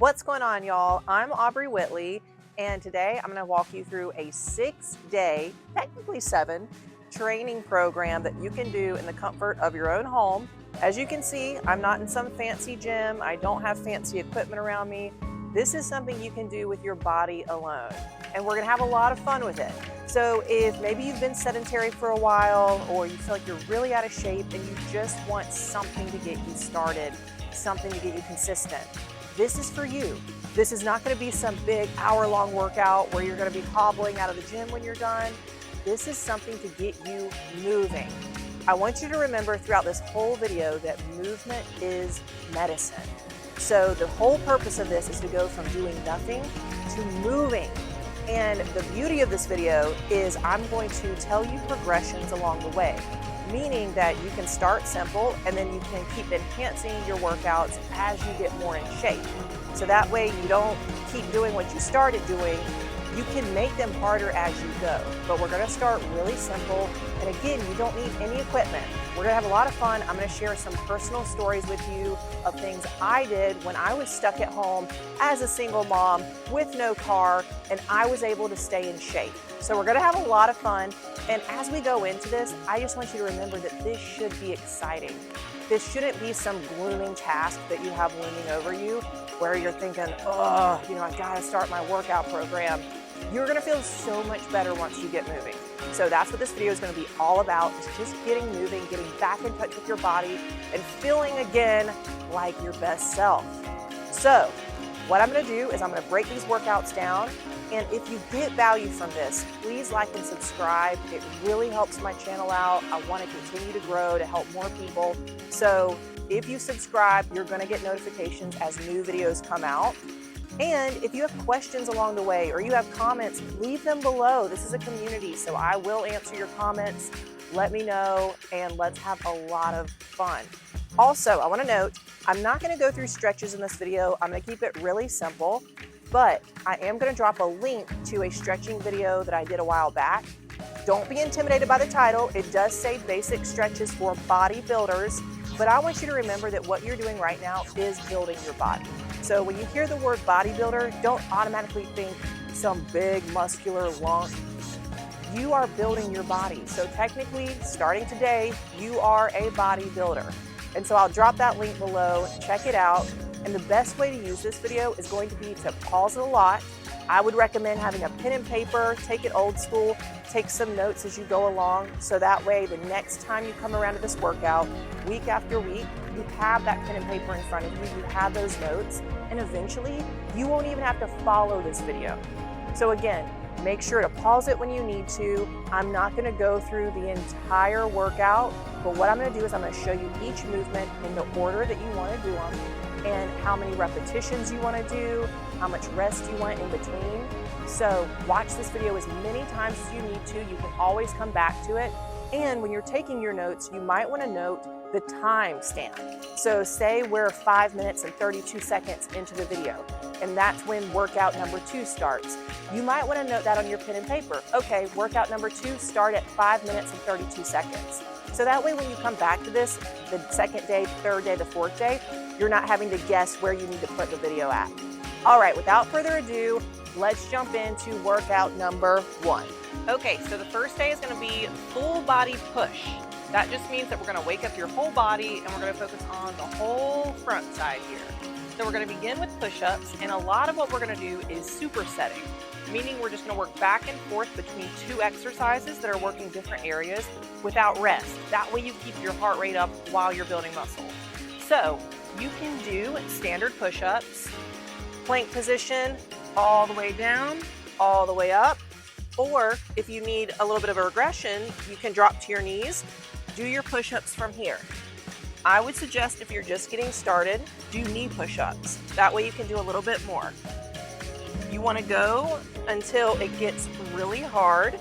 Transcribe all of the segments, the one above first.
What's going on, y'all? I'm Aubrey Whitley, and today I'm going to walk you through a 6-day, technically 7, training program that you can do in the comfort of your own home. As you can see, I'm not in some fancy gym. I don't have fancy equipment around me. This is something you can do with your body alone, and we're going to have a lot of fun with it. So if maybe you've been sedentary for a while, or you feel like you're really out of shape and you just want something to get you started, something to get you consistent, this is for you. This is not going to be some big hour-long workout where you're going to be hobbling out of the gym when you're done. This is something to get you moving. I want you to remember throughout this whole video that movement is medicine. So the whole purpose of this is to go from doing nothing to moving. And the beauty of this video is I'm going to tell you progressions along the way, meaning that you can start simple and then you can keep enhancing your workouts as you get more in shape. So that way you don't keep doing what you started doing. You can make them harder as you go, but we're going to start really simple. And again, you don't need any equipment. We're going to have a lot of fun. I'm going to share some personal stories with you of things I did when I was stuck at home as a single mom with no car, and I was able to stay in shape. So we're going to have a lot of fun. And as we go into this, I just want you to remember that this should be exciting. This shouldn't be some glooming task that you have looming over you where you're thinking, oh, I got to start my workout program. You're going to feel so much better once you get moving. So that's what this video is going to be all about, is just getting moving, getting back in touch with your body, and feeling again like your best self. So what I'm going to do is I'm going to break these workouts down. And if you get value from this, please like and subscribe. It really helps my channel out. I want to continue to grow to help more people. So if you subscribe, you're going to get notifications as new videos come out. And if you have questions along the way or you have comments, leave them below. This is a community, so I will answer your comments. Let me know, and let's have a lot of fun. Also, I want to note, I'm not going to go through stretches in this video. I'm going to keep it really simple, but I am going to drop a link to a stretching video that I did a while back. Don't be intimidated by the title. It does say basic stretches for bodybuilders, but I want you to remember that what you're doing right now is building your body. So when you hear the word bodybuilder, don't automatically think some big muscular lump. You are building your body. So technically, starting today, you are a bodybuilder. And so I'll drop that link below, check it out. And the best way to use this video is going to be to pause it a lot. I would recommend having a pen and paper, take it old school, take some notes as you go along. So that way, the next time you come around to this workout, week after week, you have that pen and paper in front of you, you have those notes, and eventually you won't even have to follow this video. So again, make sure to pause it when you need to. I'm not gonna go through the entire workout, but what I'm gonna do is I'm gonna show you each movement in the order that you wanna do them, and how many repetitions you wanna do, how much rest you want in between. So watch this video as many times as you need to. You can always come back to it. And when you're taking your notes, you might wanna note the time stamp. So say we're 5 minutes and 32 seconds into the video, and that's when workout number 2 starts. You might wanna note that on your pen and paper. Okay, workout number 2 start at 5 minutes and 32 seconds. So that way when you come back to this, the second day, third day, the fourth day, you're not having to guess where you need to put the video at. All right, without further ado, let's jump into workout number 1. Okay, so the first day is gonna be full body push. That just means that we're gonna wake up your whole body and we're gonna focus on the whole front side here. So we're gonna begin with push-ups, and a lot of what we're gonna do is supersetting, meaning we're just gonna work back and forth between 2 exercises that are working different areas without rest. That way you keep your heart rate up while you're building muscle. So you can do standard push-ups, plank position, all the way down, all the way up, or if you need a little bit of a regression, you can drop to your knees, do your push-ups from here. I would suggest if you're just getting started, do knee push-ups. That way you can do a little bit more. You want to go until it gets really hard,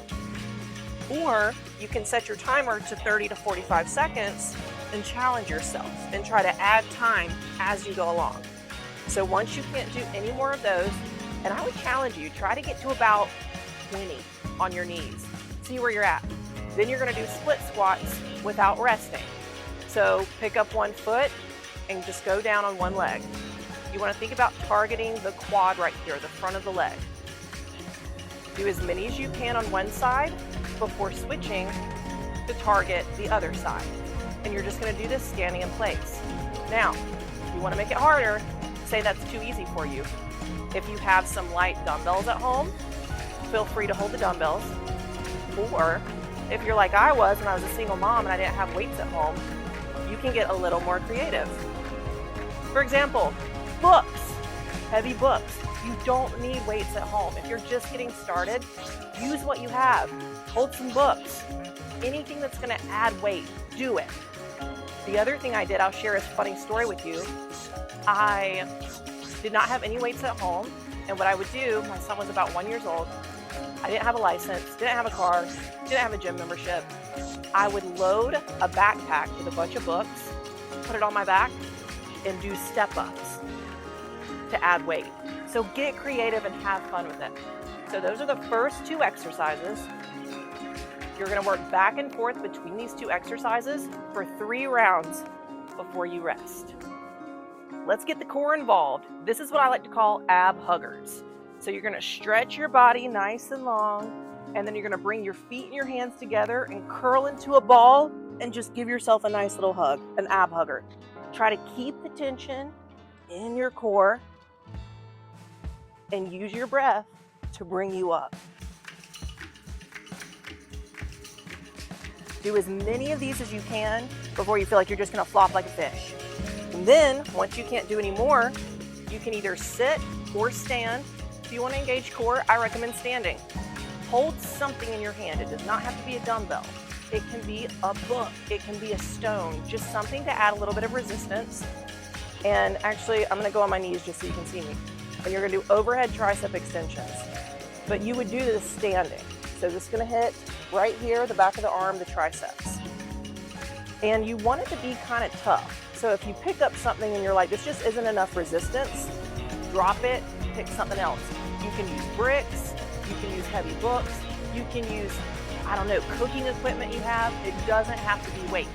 or you can set your timer to 30 to 45 seconds and challenge yourself and try to add time as you go along. So once you can't do any more of those, and I would challenge you, try to get to about 20 on your knees. See where you're at. Then you're going to do split squats without resting. So pick up one foot and just go down on one leg. You want to think about targeting the quad right here, the front of the leg. Do as many as you can on one side before switching to target the other side. And you're just going to do this standing in place. Now, if you want to make it harder, say that's too easy for you. If you have some light dumbbells at home, feel free to hold the dumbbells. Or if you're like I was when I was a single mom and I didn't have weights at home, you can get a little more creative. For example, books, heavy books. You don't need weights at home. If you're just getting started, use what you have. Hold some books. Anything that's going to add weight, do it. The other thing I did, I'll share a funny story with you. I did not have any weights at home. And what I would do, my son was about 1 year old. I didn't have a license, didn't have a car, didn't have a gym membership. I would load a backpack with a bunch of books, put it on my back, and do step-ups to add weight. So get creative and have fun with it. So those are the first 2 exercises. You're going to work back and forth between these 2 exercises for 3 rounds before you rest. Let's get the core involved. This is what I like to call ab huggers. So you're going to stretch your body nice and long, and then you're going to bring your feet and your hands together and curl into a ball and just give yourself a nice little hug, an ab hugger. Try to keep the tension in your core and use your breath to bring you up. Do as many of these as you can before you feel like you're just going to flop like a fish. And then, once you can't do any more, you can either sit or stand. If you want to engage core, I recommend standing. Hold something in your hand. It does not have to be a dumbbell. It can be a book. It can be a stone. Just something to add a little bit of resistance. And actually, I'm going to go on my knees just so you can see me. And you're going to do overhead tricep extensions. But you would do this standing. So this is going to hit right here, the back of the arm, the triceps. And you want it to be kind of tough. So if you pick up something and you're like, this just isn't enough resistance, drop it, pick something else. You can use bricks, you can use heavy books, you can use, I don't know, cooking equipment you have. It doesn't have to be weights.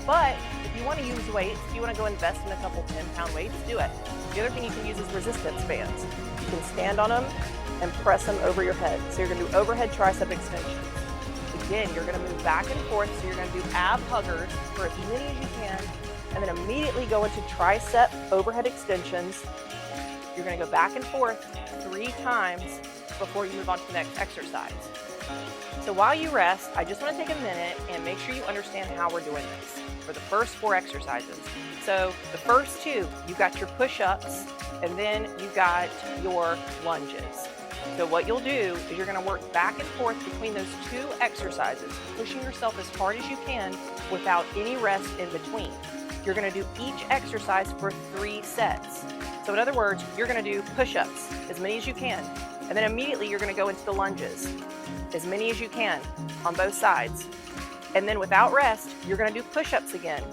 But if you want to use weights, if you want to go invest in a couple 10-pound weights, do it. The other thing you can use is resistance bands. You can stand on them and press them over your head. So you're going to do overhead tricep extensions. Again, you're going to move back and forth, so you're going to do ab huggers for as many as you can, and then immediately go into tricep overhead extensions. You're going to go back and forth 3 times before you move on to the next exercise. So while you rest, I just want to take a minute and make sure you understand how we're doing this for the first 4 exercises. So the first 2, you've got your push-ups, and then you've got your lunges. So what you'll do is you're going to work back and forth between those 2 exercises, pushing yourself as hard as you can without any rest in between. You're going to do each exercise for 3 sets. So in other words, you're going to do push-ups, as many as you can, and then immediately you're going to go into the lunges, as many as you can on both sides. And then without rest, you're going to do push-ups again,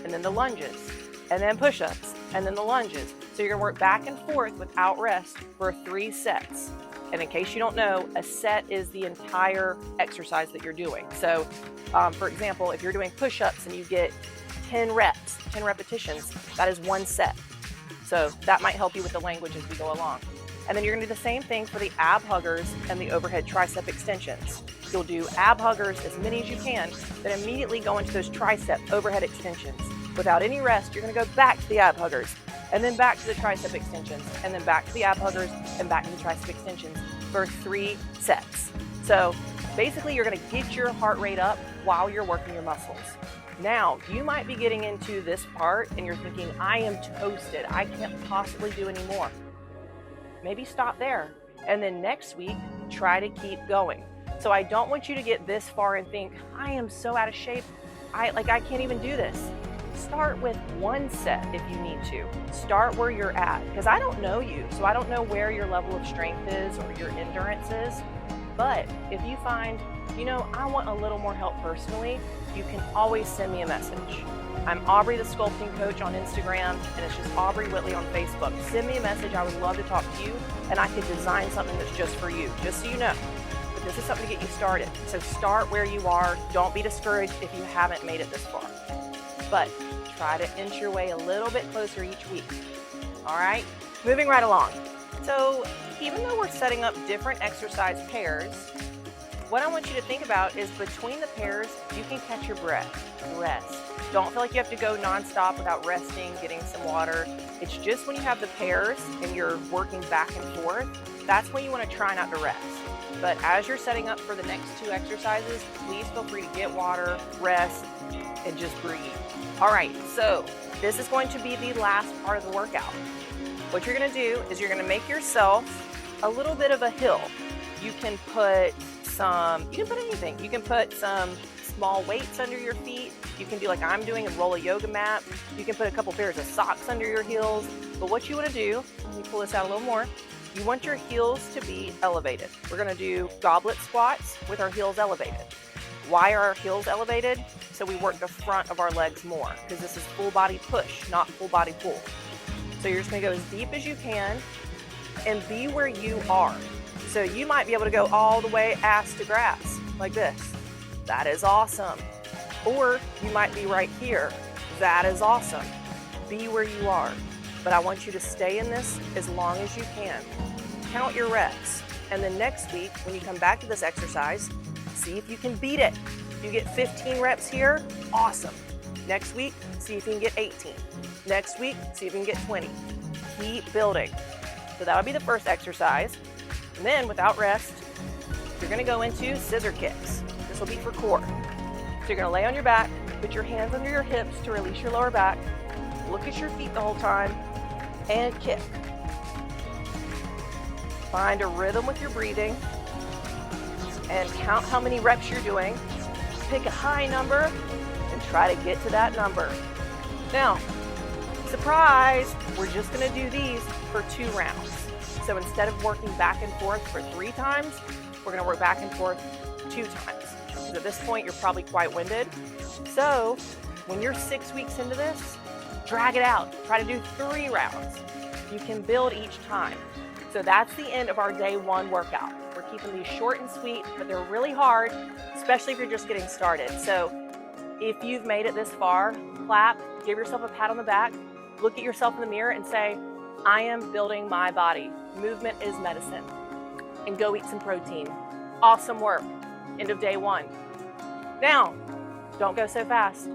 and then the lunges, and then push-ups, and then the lunges. So you're going to work back and forth without rest for 3 sets. And in case you don't know, a set is the entire exercise that you're doing. So for example, if you're doing push-ups and you get 10 reps, 10 repetitions, that is 1 set. So that might help you with the language as we go along. And then you're going to do the same thing for the ab huggers and the overhead tricep extensions. You'll do ab huggers as many as you can, then immediately go into those tricep overhead extensions. Without any rest, you're going to go back to the ab huggers, and then back to the tricep extensions, and then back to the ab huggers, and back to the tricep extensions for 3 sets. So basically, you're going to get your heart rate up while you're working your muscles. Now, you might be getting into this part and you're thinking, I am toasted. I can't possibly do any more. Maybe stop there. And then next week, try to keep going. So I don't want you to get this far and think, I am so out of shape. I can't even do this. Start with 1 set if you need to. Start where you're at, because I don't know you, so I don't know where your level of strength is or your endurance is. But if you find, I want a little more help personally, you can always send me a message. I'm Aubrey the Sculpting Coach on Instagram, and it's just Aubrey Whitley on Facebook. Send me a message. I would love to talk to you, and I could design something that's just for you, just so you know. But this is something to get you started. So start where you are. Don't be discouraged if you haven't made it this far. But try to inch your way a little bit closer each week. All right, moving right along. So even though we're setting up different exercise pairs, what I want you to think about is between the pairs, you can catch your breath, rest. Don't feel like you have to go nonstop without resting, getting some water. It's just when you have the pairs and you're working back and forth, that's when you want to try not to rest. But as you're setting up for the next two exercises, please feel free to get water, rest, and just breathe. All right, so this is going to be the last part of the workout. What you're gonna do is you're gonna make yourself a little bit of a hill. You can put anything. You can put some small weights under your feet. You can do like I'm doing and roll a yoga mat. You can put a couple pairs of socks under your heels. But what you wanna do, let me pull this out a little more. You want your heels to be elevated. We're gonna do goblet squats with our heels elevated. Why are our heels elevated? So we work the front of our legs more, because this is full body push, not full body pull. So you're just gonna go as deep as you can and be where you are. So you might be able to go all the way ass to grass, like this. That is awesome. Or you might be right here. That is awesome. Be where you are. But I want you to stay in this as long as you can. Count your reps. And then next week, when you come back to this exercise, see if you can beat it. If you get 15 reps here, awesome. Next week, see if you can get 18. Next week, see if you can get 20. Keep building. So that'll be the first exercise. And then without rest, you're gonna go into scissor kicks. This will be for core. So you're gonna lay on your back, put your hands under your hips to release your lower back, look at your feet the whole time, and kick. Find a rhythm with your breathing and count how many reps you're doing. Pick a high number and try to get to that number. Now, surprise, we're just gonna do these for 2 rounds. So instead of working back and forth for 3 times, we're gonna work back and forth 2 times. Because at this point, you're probably quite winded. So when you're 6 weeks into this, drag it out. Try to do 3 rounds. You can build each time. So that's the end of our day 1 workout. We're keeping these short and sweet, but they're really hard, especially if you're just getting started. So if you've made it this far, clap, give yourself a pat on the back, look at yourself in the mirror and say, I am building my body. Movement is medicine. And go eat some protein. Awesome work. End of day 1. Now, don't go so fast.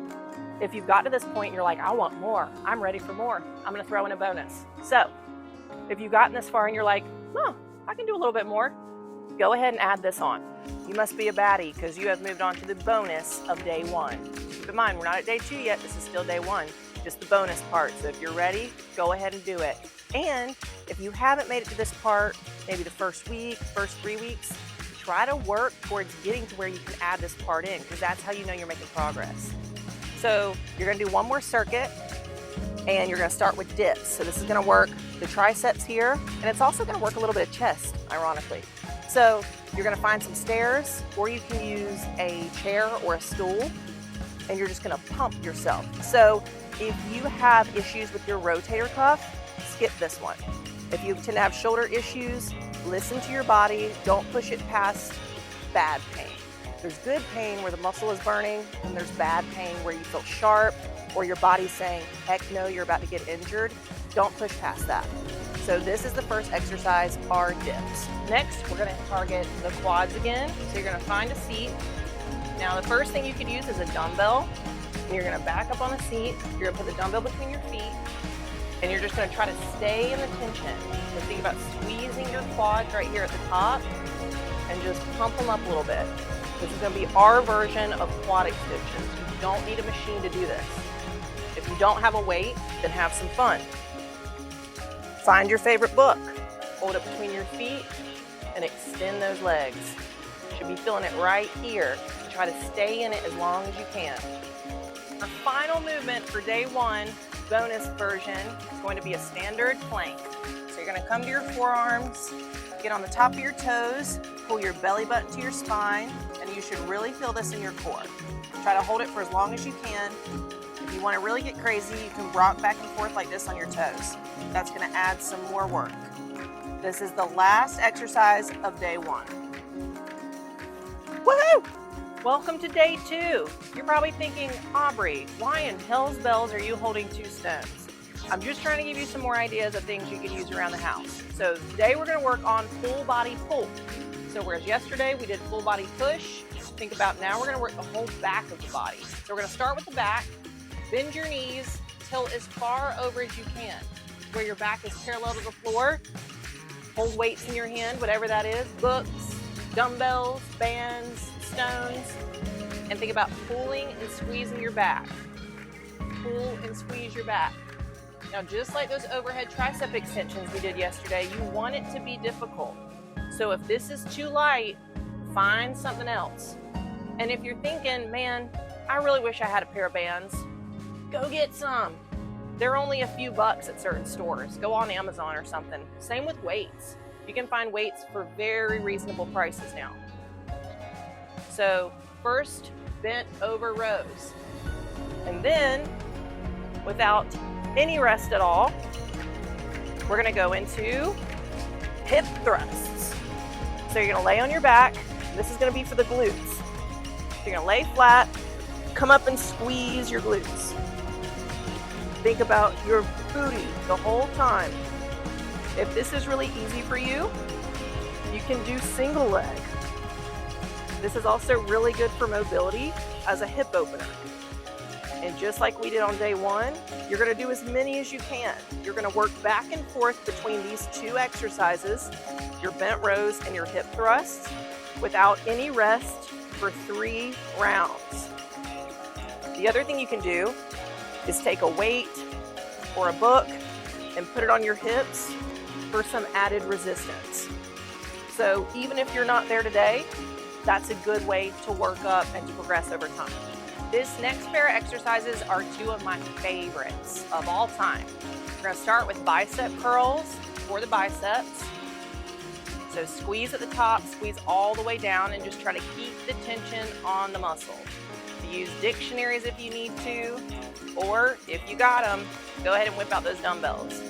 If you've got to this point and you're like, I want more, I'm ready for more, I'm gonna throw in a bonus. So if you've gotten this far and you're like, oh, I can do a little bit more, go ahead and add this on. You must be a baddie because you have moved on to the bonus of day 1. Keep in mind, we're not at day 2 yet, this is still day 1, just the bonus part. So if you're ready, go ahead and do it. And if you haven't made it to this part, maybe the first week, first 3 weeks, try to work towards getting to where you can add this part in, because that's how you know you're making progress. So you're gonna do 1 more circuit and you're gonna start with dips. So this is gonna work the triceps here, and it's also gonna work a little bit of chest, ironically. So you're gonna find some stairs, or you can use a chair or a stool, and you're just gonna pump yourself. So if you have issues with your rotator cuff, skip this one. If you tend to have shoulder issues, listen to your body. Don't push it past bad pain. There's good pain where the muscle is burning, and there's bad pain where you feel sharp or your body's saying, heck no, you're about to get injured. Don't push past that. So this is the first exercise, our dips. Next, we're gonna target the quads again. So you're gonna find a seat. Now the first thing you could use is a dumbbell. And you're gonna back up on the seat. You're gonna put the dumbbell between your feet, and you're just gonna try to stay in the tension. So think about squeezing your quads right here at the top and just pump them up a little bit. This is gonna be our version of quad extensions. You don't need a machine to do this. If you don't have a weight, then have some fun. Find your favorite book, hold it between your feet, and extend those legs. You should be feeling it right here. Try to stay in it as long as you can. Our final movement for day 1, bonus version, is going to be a standard plank. So you're gonna come to your forearms, get on the top of your toes, pull your belly button to your spine, and you should really feel this in your core. Try to hold it for as long as you can. If you want to really get crazy, you can rock back and forth like this on your toes. That's going to add some more work. This is the last exercise of day 1. Woohoo! Welcome to day 2. You're probably thinking, Aubrey, why in hell's bells are you holding 2 stones? I'm just trying to give you some more ideas of things you can use around the house. So today we're gonna work on full body pull. So whereas yesterday we did full body push, think about now we're gonna work the whole back of the body. So we're gonna start with the back, bend your knees, tilt as far over as you can, where your back is parallel to the floor. Hold weights in your hand, whatever that is, books, dumbbells, bands, stones, and think about pulling and squeezing your back. Pull and squeeze your back. Now, just like those overhead tricep extensions we did yesterday, you want it to be difficult. So if this is too light, find something else. And if you're thinking, man, I really wish I had a pair of bands, go get some. They're only a few bucks at certain stores. Go on Amazon or something. Same with weights. You can find weights for very reasonable prices now. So first, bent over rows. And then, without any rest at all, we're gonna go into hip thrusts. So you're gonna lay on your back. This is gonna be for the glutes. So you're gonna lay flat, come up and squeeze your glutes. Think about your booty the whole time. If this is really easy for you, you can do single leg. This is also really good for mobility as a hip opener. And just like we did on day one, you're gonna do as many as you can. You're gonna work back and forth between these two exercises, your bent rows and your hip thrusts, without any rest for 3 rounds. The other thing you can do is take a weight or a book and put it on your hips for some added resistance. So even if you're not there today, that's a good way to work up and to progress over time. This next pair of exercises are 2 of my favorites of all time. We're gonna start with bicep curls for the biceps. So squeeze at the top, squeeze all the way down, and just try to keep the tension on the muscle. Use dictionaries if you need to, or if you got them, go ahead and whip out those dumbbells.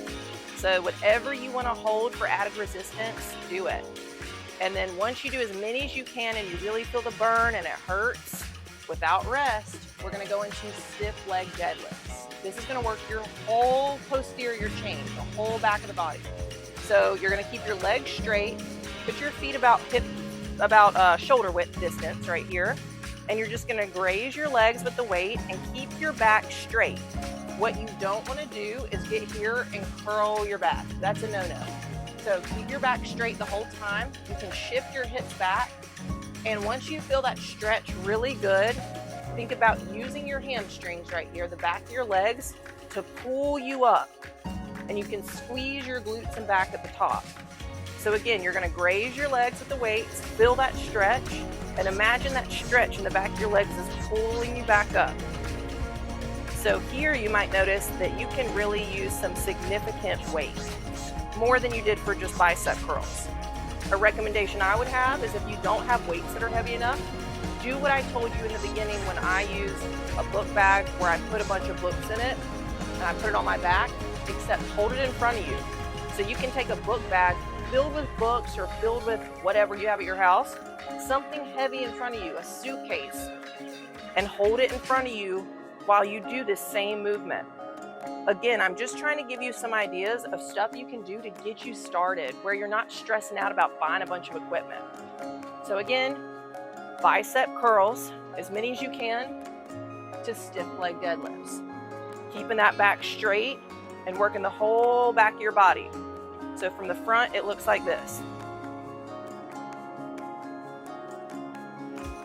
So whatever you want to hold for added resistance, do it. And then once you do as many as you can and you really feel the burn and it hurts, without rest, we're going to go into stiff leg deadlifts. This is going to work your whole posterior chain, the whole back of the body. So you're going to keep your legs straight, put your feet about shoulder width distance right here, and you're just gonna graze your legs with the weight and keep your back straight. What you don't wanna do is get here and curl your back. That's a no-no. So keep your back straight the whole time. You can shift your hips back. And once you feel that stretch really good, think about using your hamstrings right here, the back of your legs, to pull you up. And you can squeeze your glutes and back at the top. So again, you're gonna graze your legs with the weights, feel that stretch, and imagine that stretch in the back of your legs is pulling you back up. So here you might notice that you can really use some significant weight, more than you did for just bicep curls. A recommendation I would have is if you don't have weights that are heavy enough, do what I told you in the beginning when I used a book bag where I put a bunch of books in it and I put it on my back, except hold it in front of you. So you can take a book bag filled with books or filled with whatever you have at your house, something heavy in front of you, a suitcase, and hold it in front of you while you do this same movement. Again, I'm just trying to give you some ideas of stuff you can do to get you started where you're not stressing out about buying a bunch of equipment. So again, bicep curls, as many as you can, to stiff leg deadlifts. Keeping that back straight and working the whole back of your body. So from the front, it looks like this.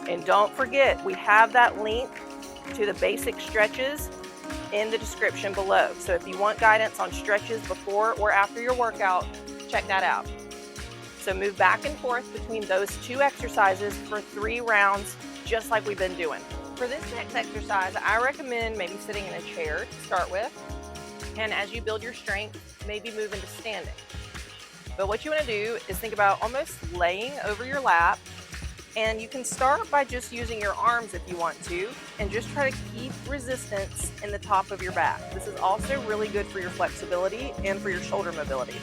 And don't forget, we have that link to the basic stretches in the description below. So if you want guidance on stretches before or after your workout, check that out. So move back and forth between those 2 exercises for 3 rounds, just like we've been doing. For this next exercise, I recommend maybe sitting in a chair to start with. And as you build your strength, maybe move into standing. But what you want to do is think about almost laying over your lap. And you can start by just using your arms if you want to, and just try to keep resistance in the top of your back. This is also really good for your flexibility and for your shoulder mobility.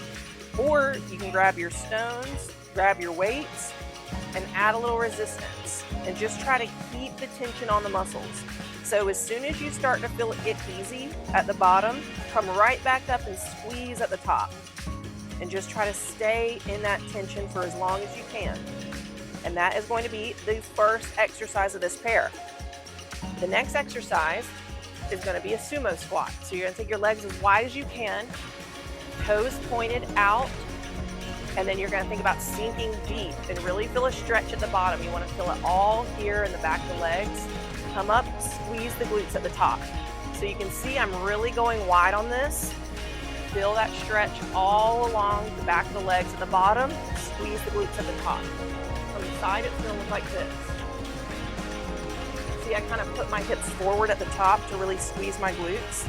Or you can grab your stones, grab your weights, and add a little resistance. And just try to keep the tension on the muscles. So as soon as you start to feel it get easy at the bottom, come right back up and squeeze at the top. And just try to stay in that tension for as long as you can. And that is going to be the first exercise of this pair. The next exercise is going to be a sumo squat. So you're going to take your legs as wide as you can, toes pointed out, and then you're going to think about sinking deep and really feel a stretch at the bottom. You want to feel it all here in the back of the legs. Come up, squeeze the glutes at the top. So you can see I'm really going wide on this. Feel that stretch all along the back of the legs at the bottom. Squeeze the glutes at the top. From the side, it's going to look like this. See, I kind of put my hips forward at the top to really squeeze my glutes.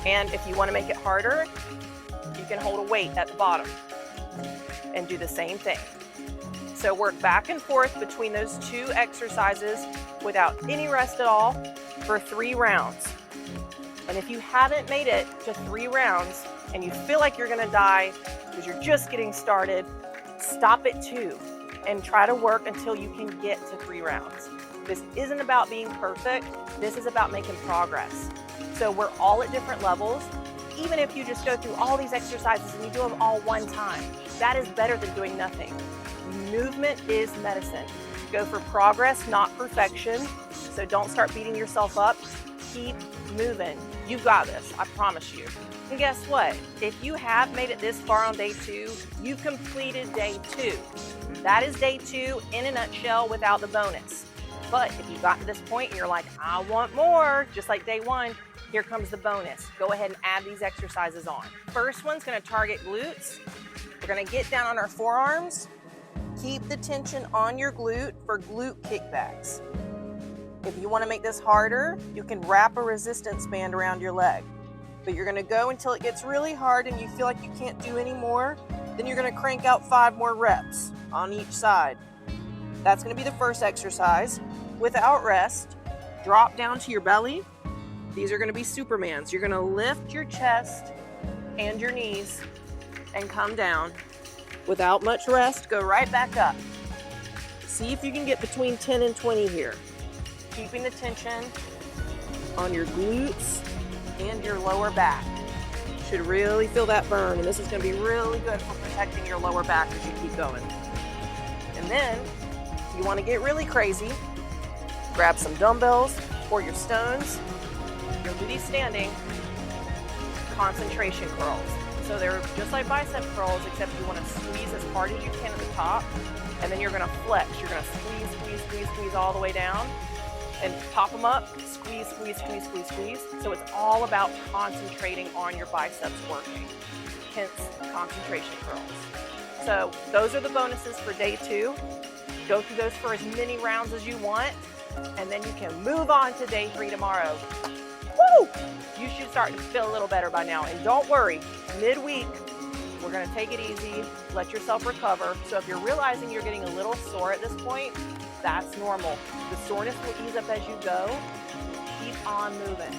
And if you want to make it harder, you can hold a weight at the bottom and do the same thing. So work back and forth between those two exercises without any rest at all for 3 rounds. And if you haven't made it to 3 rounds and you feel like you're gonna die because you're just getting started, stop at 2 and try to work until you can get to 3 rounds. This isn't about being perfect, this is about making progress. So we're all at different levels. Even if you just go through all these exercises and you do them all one time, that is better than doing nothing. Movement is medicine. Go for progress, not perfection. So don't start beating yourself up. Keep moving. You've got this, I promise you. And guess what? If you have made it this far on day 2, you've completed day 2. That is day 2 in a nutshell without the bonus. But if you got to this point and you're like, I want more, just like day 1, here comes the bonus. Go ahead and add these exercises on. First one's gonna target glutes. We're gonna get down on our forearms. Keep the tension on your glute for glute kickbacks. If you wanna make this harder, you can wrap a resistance band around your leg. But you're gonna go until it gets really hard and you feel like you can't do any more. Then you're gonna crank out 5 more reps on each side. That's gonna be the first exercise. Without rest, drop down to your belly. These are gonna be Supermans. You're gonna lift your chest and your knees and come down. Without much rest, go right back up. See if you can get between 10 and 20 here. Keeping the tension on your glutes and your lower back. You should really feel that burn, and this is gonna be really good for protecting your lower back as you keep going. And then, if you wanna get really crazy, grab some dumbbells or your stones. You'll do these standing concentration curls. So they're just like bicep curls, except you want to squeeze as hard as you can at the top, and then you're going to flex. You're going to squeeze, squeeze, squeeze, squeeze all the way down, and pop them up, squeeze, squeeze, squeeze, squeeze, squeeze. So it's all about concentrating on your biceps working, hence concentration curls. So those are the bonuses for day 2. Go through those for as many rounds as you want, and then you can move on to day 3 tomorrow. Woo! You should start to feel a little better by now. And don't worry, midweek, we're gonna take it easy, let yourself recover. So if you're realizing you're getting a little sore at this point, that's normal. The soreness will ease up as you go. Keep on moving.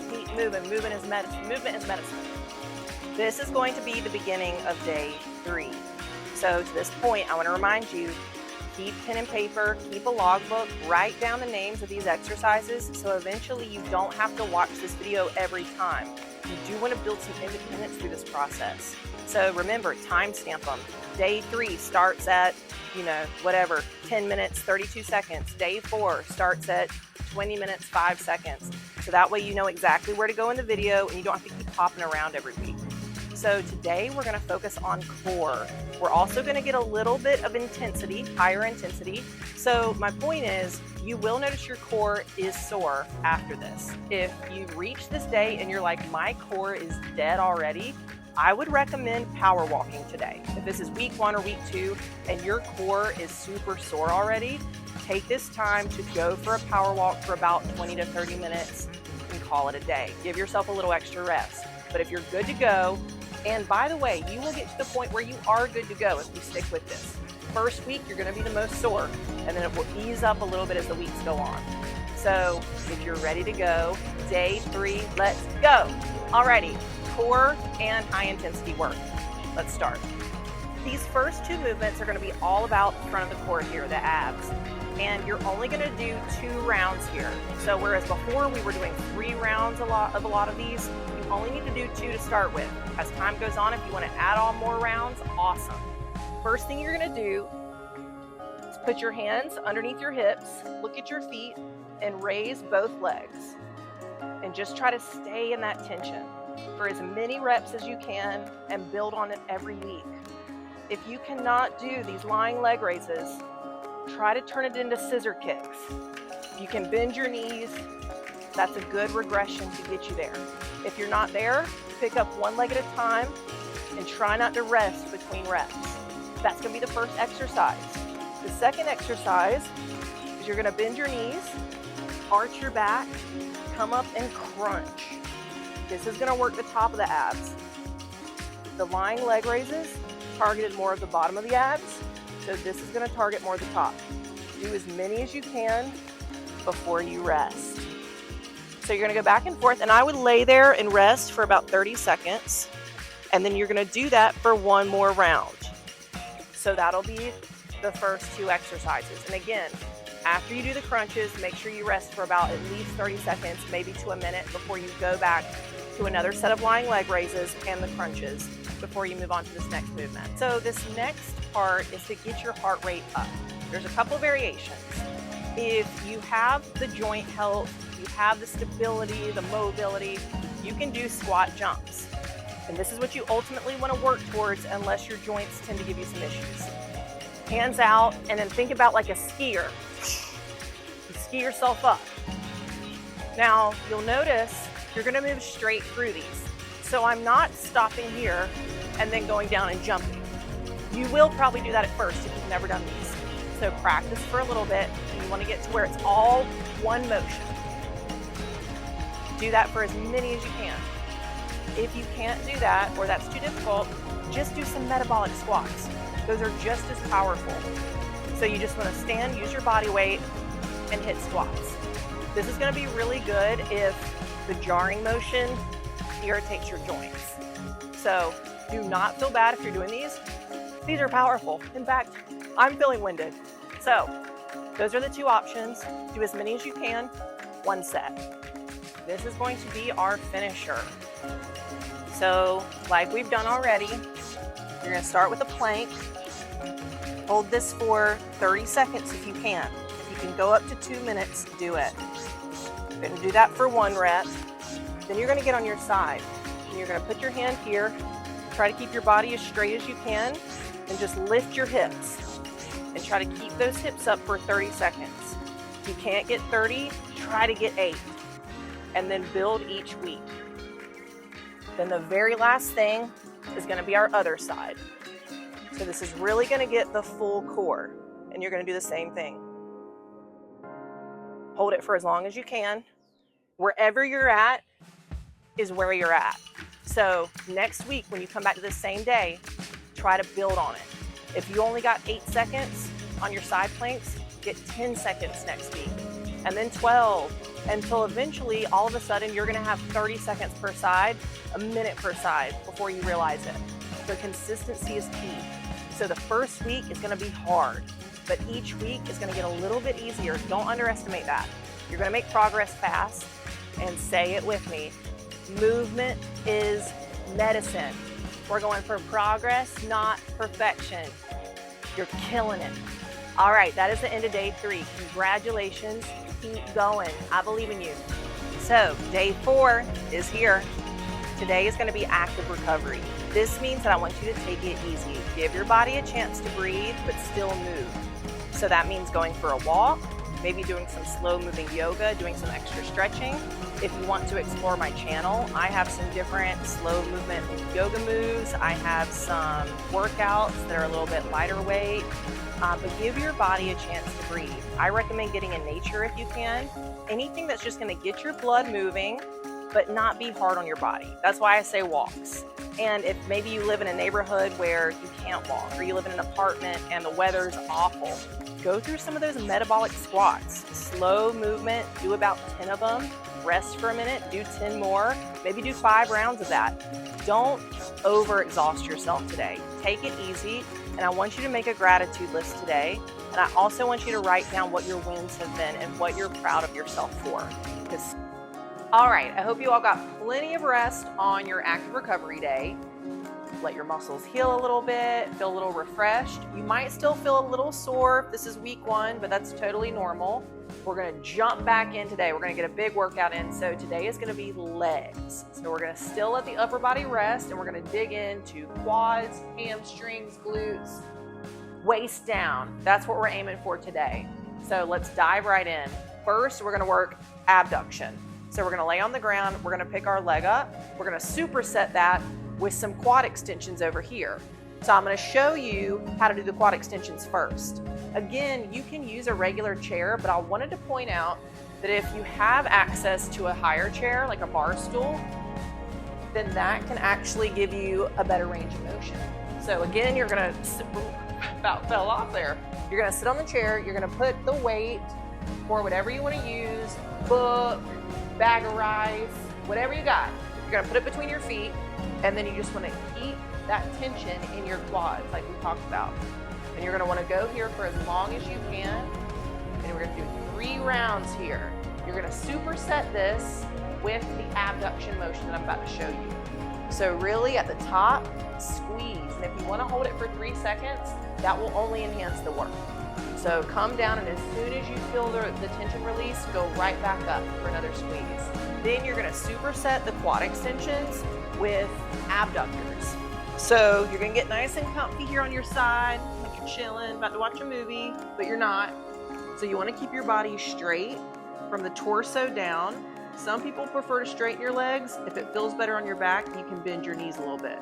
Keep moving. Movement is medicine. Movement is medicine. This is going to be the beginning of day 3. So to this point, I wanna remind you, keep pen and paper, keep a logbook, write down the names of these exercises so eventually you don't have to watch this video every time. You do want to build some independence through this process. So remember, timestamp them. Day 3 starts at, whatever, 10 minutes, 32 seconds. Day 4 starts at 20 minutes, 5 seconds. So that way you know exactly where to go in the video and you don't have to keep hopping around every week. So today we're going to focus on core. We're also going to get a little bit of intensity, higher intensity. So my point is, you will notice your core is sore after this. If you reach this day and you're like, my core is dead already, I would recommend power walking today. If this is week 1 or week 2 and your core is super sore already, take this time to go for a power walk for about 20 to 30 minutes and call it a day. Give yourself a little extra rest. But if you're good to go, and by the way, you will get to the point where you are good to go if you stick with this. First week, you're gonna be the most sore, and then it will ease up a little bit as the weeks go on. So if you're ready to go, day 3, let's go. Alrighty, core and high intensity work. Let's start. These first two movements are going to be all about the front of the core here, the abs. And you're only going to do 2 rounds here. So whereas before we were doing 3 rounds a lot of these, you only need to do 2 to start with. As time goes on, if you want to add on more rounds, awesome. First thing you're going to do is put your hands underneath your hips, look at your feet, and raise both legs. And just try to stay in that tension for as many reps as you can and build on it every week. If you cannot do these lying leg raises, try to turn it into scissor kicks. If you can bend your knees, that's a good regression to get you there. If you're not there, pick up one leg at a time and try not to rest between reps. That's going to be the first exercise. The second exercise is you're going to bend your knees, arch your back, come up and crunch. This is going to work the top of the abs. The lying leg raises targeted more of the bottom of the abs, so this is going to target more the top. Do as many as you can before you rest. So you're going to go back and forth, and I would lay there and rest for about 30 seconds, and then you're going to do that for 1 more round. So that'll be the first 2 exercises. And again, after you do the crunches, make sure you rest for about at least 30 seconds, maybe to a minute, before you go back to another set of lying leg raises and the crunches before you move on to this next movement. So this next part is to get your heart rate up. There's a couple variations. If you have the joint health, you have the stability, the mobility, you can do squat jumps. And this is what you ultimately want to work towards unless your joints tend to give you some issues. Hands out, and then think about like a skier. You ski yourself up. Now, you'll notice you're going to move straight through these. So I'm not stopping here and then going down and jumping. You will probably do that at first if you've never done these. So practice for a little bit, and you want to get to where it's all one motion. Do that for as many as you can. If you can't do that, or that's too difficult, just do some metabolic squats. Those are just as powerful. So you just want to stand, use your body weight, and hit squats. This is going to be really good if the jarring motion irritates your joints. So do not feel bad if you're doing these. These are powerful. In fact, I'm feeling winded. So those are the 2 options. Do as many as you can, 1 set. This is going to be our finisher. So like we've done already, you're going to start with a plank. Hold this for 30 seconds if you can. If you can go up to 2 minutes, do it. You're going to do that for 1 rep. Then you're going to get on your side. And you're going to put your hand here. Try to keep your body as straight as you can. And just lift your hips. And try to keep those hips up for 30 seconds. If you can't get 30, try to get 8. And then build each week. Then the very last thing is going to be our other side. So this is really going to get the full core, and you're going to do the same thing. Hold it for as long as you can. Wherever you're at is where you're at. So next week, when you come back to the same day, try to build on it. If you only got 8 seconds on your side planks, get 10 seconds next week, and then 12, until eventually, all of a sudden, you're going to have 30 seconds per side, a minute per side before you realize it. So consistency is key. So the first week is going to be hard, but each week is going to get a little bit easier. Don't underestimate that. You're going to make progress fast, and say it with me. Movement is medicine. We're going for progress, not perfection. You're killing it. All right, that is the end of day 3. Congratulations. Keep going. I believe in you. So day 4 is here. Today is going to be active recovery. This means that I want you to take it easy. Give your body a chance to breathe, but still move. So that means going for a walk, maybe doing some slow moving yoga, doing some extra stretching. If you want to explore my channel, I have some different slow movement yoga moves. I have some workouts that are a little bit lighter weight, but give your body a chance to breathe. I recommend getting in nature if you can. Anything that's just going to get your blood moving, but not be hard on your body. That's why I say walks. And if maybe you live in a neighborhood where you can't walk, or you live in an apartment and the weather's awful, go through some of those metabolic squats. Slow movement, do about 10 of them, rest for a minute, do 10 more, maybe do 5 rounds of that. don't overexhaust yourself today. Take it easy, and I want you to make a gratitude list today. And I also want you to write down what your wins have been and what you're proud of yourself for. All right, I hope you all got plenty of rest on your active recovery day. Let your muscles heal a little bit, feel a little refreshed. You might still feel a little sore if this is week 1, but that's totally normal. We're gonna jump back in today. We're gonna get a big workout in. So today is gonna be legs. So we're gonna still let the upper body rest, and we're gonna dig into quads, hamstrings, glutes, waist down. That's what we're aiming for today. So let's dive right in. First, we're gonna work abduction. So we're gonna lay on the ground, we're gonna pick our leg up, we're gonna superset that with some quad extensions over here. So I'm gonna show you how to do the quad extensions first. Again, you can use a regular chair, but I wanted to point out that if you have access to a higher chair, like a bar stool, then that can actually give you a better range of motion. So again, you're gonna, about fell off there. You're gonna sit on the chair, you're gonna put the weight or whatever you wanna use, book, bag of rice, whatever you got. You're gonna put it between your feet, and then you just wanna keep that tension in your quads like we talked about. And you're gonna wanna go here for as long as you can, and we're gonna do 3 rounds here. You're gonna superset this with the abduction motion that I'm about to show you. So really at the top, squeeze, and if you wanna hold it for 3 seconds, that will only enhance the work. So come down, and as soon as you feel the tension release, go right back up for another squeeze. Then you're gonna superset the quad extensions with abductors. So you're gonna get nice and comfy here on your side, like you're chilling, about to watch a movie, but you're not. So you wanna keep your body straight from the torso down. Some people prefer to straighten your legs. If it feels better on your back, you can bend your knees a little bit.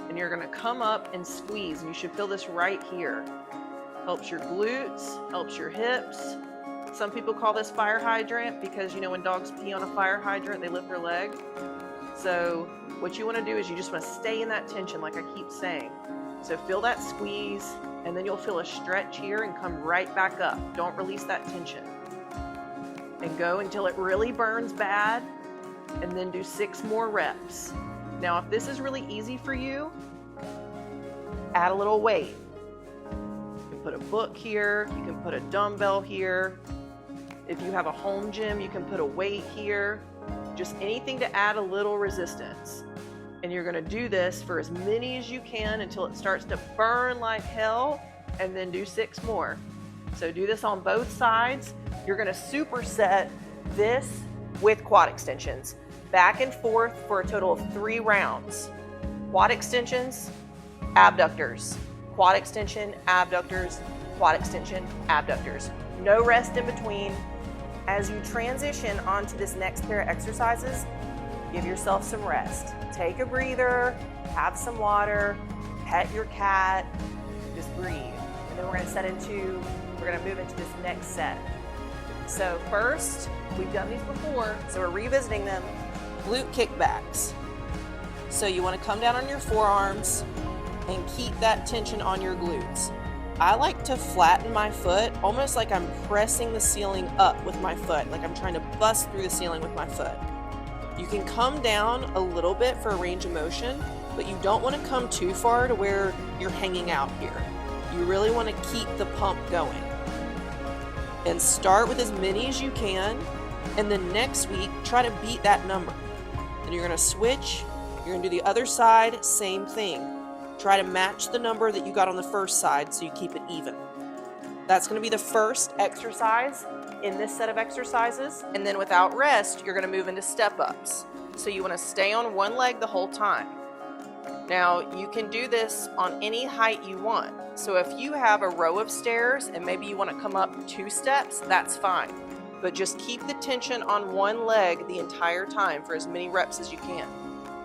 And you're gonna come up and squeeze, and you should feel this right here. Helps your glutes, helps your hips. Some people call this fire hydrant because, you know, when dogs pee on a fire hydrant, they lift their leg. So what you want to do is you just want to stay in that tension, like I keep saying. So feel that squeeze, and then you'll feel a stretch here and come right back up. Don't release that tension. And go until it really burns bad, and then do 6 more reps. Now, if this is really easy for you, add a little weight. You can put a book here, you can put a dumbbell here. If you have a home gym, you can put a weight here. Just anything to add a little resistance. And you're gonna do this for as many as you can until it starts to burn like hell, and then do 6 more. So do this on both sides. You're gonna superset this with quad extensions, back and forth for a total of 3 rounds. Quad extensions, abductors, quad extension, abductors, quad extension, abductors. No rest in between. As you transition onto this next pair of exercises, give yourself some rest. Take a breather, have some water, pet your cat, just breathe. And then we're gonna move into this next set. So first, we've done these before, so we're revisiting them. Glute kickbacks. So you wanna come down on your forearms and keep that tension on your glutes. I like to flatten my foot, almost like I'm pressing the ceiling up with my foot, like I'm trying to bust through the ceiling with my foot. You can come down a little bit for a range of motion, but you don't want to come too far to where you're hanging out here. You really want to keep the pump going. And start with as many as you can, and then next week, try to beat that number. Then you're going to switch, you're going to do the other side, same thing. Try to match the number that you got on the first side so you keep it even. That's going to be the first exercise in this set of exercises. And then without rest, you're going to move into step-ups. So you want to stay on one leg the whole time. Now, you can do this on any height you want. So if you have a row of stairs and maybe you want to come up 2 steps, that's fine. But just keep the tension on one leg the entire time for as many reps as you can.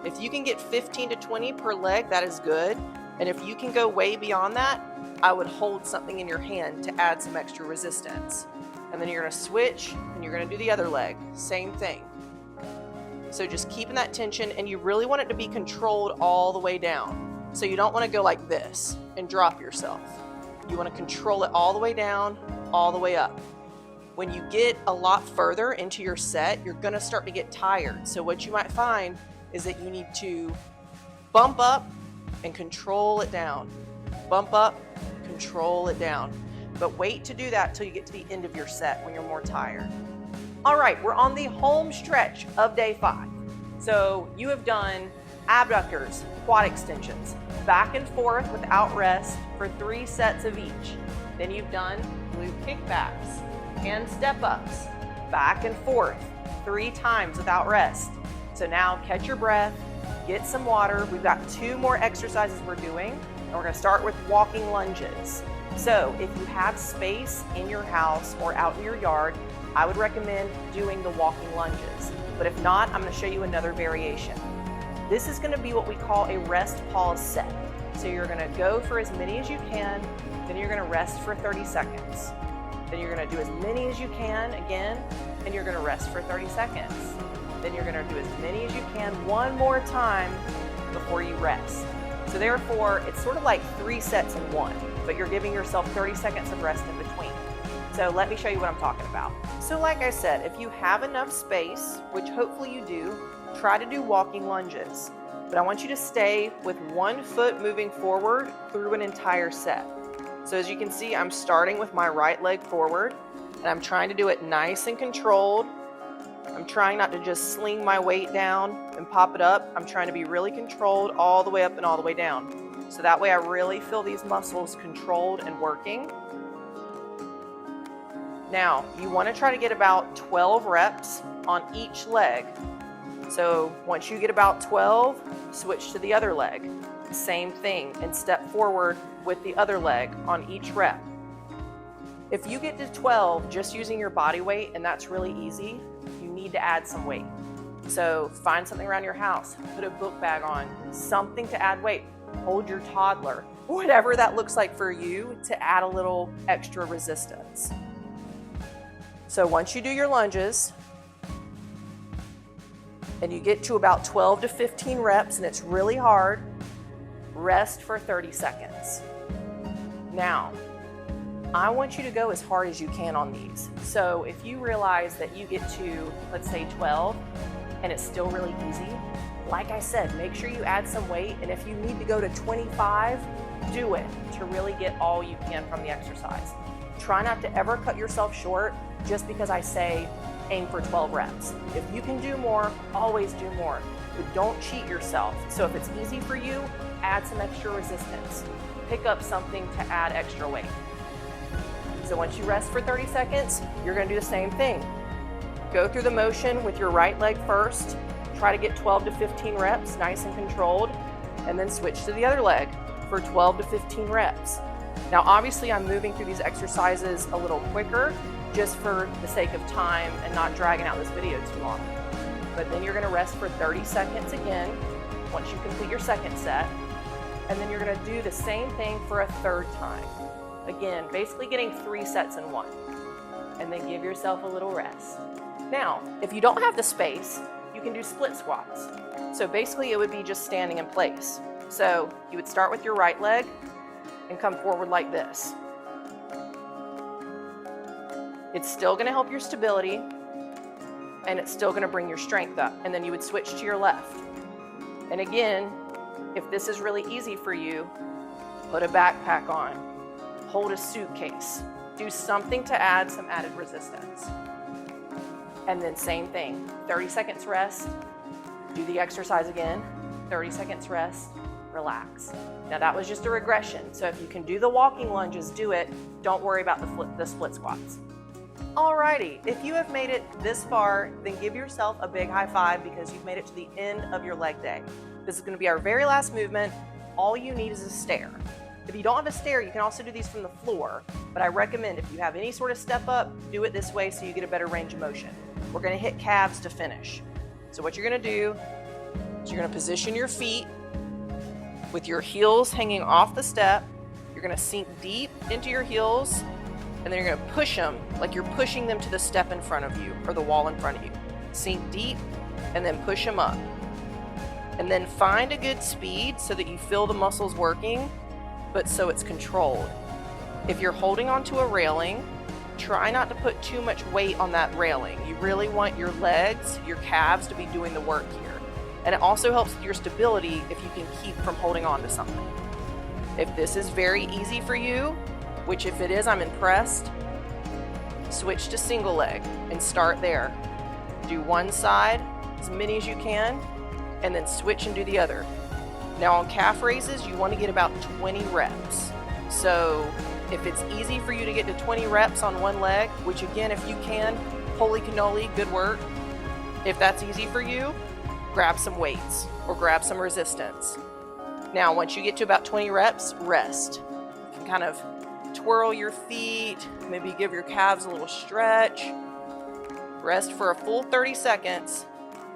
If you can get 15 to 20 per leg, that is good. And if you can go way beyond that, I would hold something in your hand to add some extra resistance. And then you're gonna switch and you're gonna do the other leg, same thing. So just keeping that tension, and you really want it to be controlled all the way down. So you don't wanna go like this and drop yourself. You wanna control it all the way down, all the way up. When you get a lot further into your set, you're gonna start to get tired. So what you might find is that you need to bump up and control it down. Bump up, control it down. But wait to do that till you get to the end of your set when you're more tired. All right, we're on the home stretch of day 5. So you have done abductors, quad extensions, back and forth without rest for 3 sets of each. Then you've done glute kickbacks and step ups, back and forth 3 times without rest. So now catch your breath, get some water. We've got 2 more exercises we're doing, and we're gonna start with walking lunges. So if you have space in your house or out in your yard, I would recommend doing the walking lunges. But if not, I'm gonna show you another variation. This is gonna be what we call a rest pause set. So you're gonna go for as many as you can, then you're gonna rest for 30 seconds. Then you're gonna do as many as you can again, and you're gonna rest for 30 seconds. Then you're gonna do as many as you can one more time before you rest. So therefore, it's sort of like 3 sets in one, but you're giving yourself 30 seconds of rest in between. So let me show you what I'm talking about. So like I said, if you have enough space, which hopefully you do, try to do walking lunges. But I want you to stay with 1 foot moving forward through an entire set. So as you can see, I'm starting with my right leg forward, and I'm trying to do it nice and controlled. I'm trying not to just sling my weight down and pop it up. I'm trying to be really controlled all the way up and all the way down. So that way I really feel these muscles controlled and working. Now, you want to try to get about 12 reps on each leg. So once you get about 12, switch to the other leg. Same thing, and step forward with the other leg on each rep. If you get to 12 just using your body weight, and that's really easy, you need to add some weight. So find something around your house, put a book bag on, something to add weight. Hold your toddler, whatever that looks like for you, to add a little extra resistance. So once you do your lunges and you get to about 12 to 15 reps and it's really hard, rest for 30 seconds. Now, I want you to go as hard as you can on these. So if you realize that you get to, let's say 12, and it's still really easy, like I said, make sure you add some weight, and if you need to go to 25, do it to really get all you can from the exercise. Try not to ever cut yourself short just because I say aim for 12 reps. If you can do more, always do more, but don't cheat yourself. So if it's easy for you, add some extra resistance. Pick up something to add extra weight. So once you rest for 30 seconds, you're gonna do the same thing. Go through the motion with your right leg first. Try to get 12 to 15 reps, nice and controlled, and then switch to the other leg for 12 to 15 reps. Now, obviously, I'm moving through these exercises a little quicker just for the sake of time and not dragging out this video too long. But then you're gonna rest for 30 seconds again once you complete your second set, and then you're gonna do the same thing for a third time. Again, basically getting 3 sets in one, and then give yourself a little rest. Now, if you don't have the space, you can do split squats. So basically it would be just standing in place. So you would start with your right leg and come forward like this. It's still gonna help your stability, and it's still gonna bring your strength up. And then you would switch to your left. And again, if this is really easy for you, put a backpack on, hold a suitcase, do something to add some added resistance. And then same thing, 30 seconds rest, do the exercise again, 30 seconds rest, relax. Now that was just a regression, so if you can do the walking lunges, do it. Don't worry about the split squats. Alrighty, if you have made it this far, then give yourself a big high five because you've made it to the end of your leg day. This is gonna be our very last movement. All you need is a stair. If you don't have a stair, you can also do these from the floor, but I recommend if you have any sort of step up, do it this way so you get a better range of motion. We're gonna hit calves to finish. So what you're gonna do is you're gonna position your feet with your heels hanging off the step. You're gonna sink deep into your heels, and then you're gonna push them like you're pushing them to the step in front of you or the wall in front of you. Sink deep and then push them up. And then find a good speed so that you feel the muscles working, but so it's controlled. If you're holding onto a railing, try not to put too much weight on that railing. You really want your legs, your calves to be doing the work here. And it also helps with your stability if you can keep from holding on to something. If this is very easy for you, which if it is, I'm impressed, switch to single leg and start there. Do one side, as many as you can, and then switch and do the other. Now on calf raises, you want to get about 20 reps. So if it's easy for you to get to 20 reps on one leg, which again, if you can, holy cannoli, good work. If that's easy for you, grab some weights or grab some resistance. Now, once you get to about 20 reps, rest. You can kind of twirl your feet, maybe give your calves a little stretch. Rest for a full 30 seconds,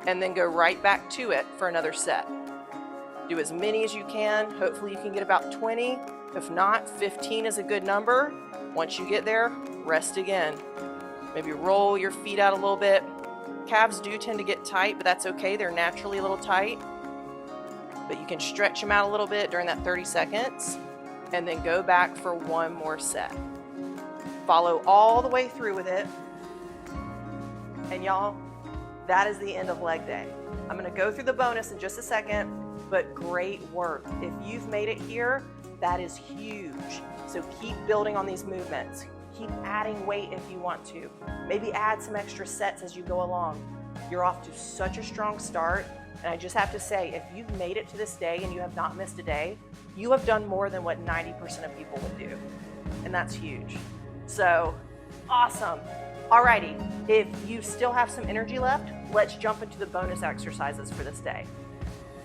and then go right back to it for another set. Do as many as you can. Hopefully you can get about 20. If not, 15 is a good number. Once you get there, rest again. Maybe roll your feet out a little bit. Calves do tend to get tight, but that's okay. They're naturally a little tight. But you can stretch them out a little bit during that 30 seconds and then go back for one more set. Follow all the way through with it. And y'all, that is the end of leg day. I'm gonna go through the bonus in just a second, but great work. If you've made it here, that is huge. So keep building on these movements. Keep adding weight if you want to. Maybe add some extra sets as you go along. You're off to such a strong start. And I just have to say, if you've made it to this day and you have not missed a day, you have done more than what 90% of people would do. And that's huge. So, awesome. Alrighty, if you still have some energy left, let's jump into the bonus exercises for this day.